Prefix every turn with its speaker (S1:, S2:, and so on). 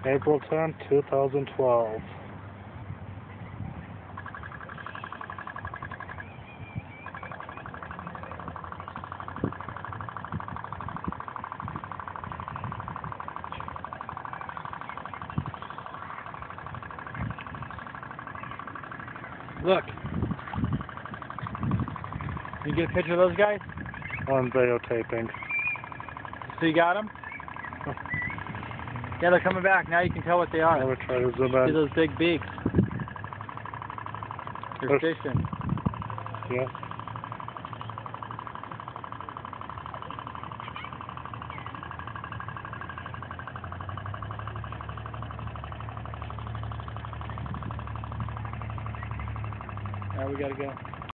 S1: April 10th, 2012.
S2: Look. You get a picture of those guys?
S1: I'm videotaping.
S2: So you got them? Yeah, they're coming back. Now you can tell what they are.
S1: I'm going to try to zoom
S2: See
S1: in.
S2: those big beaks? They're fishing.
S1: Yeah.
S2: Alright, we gotta go.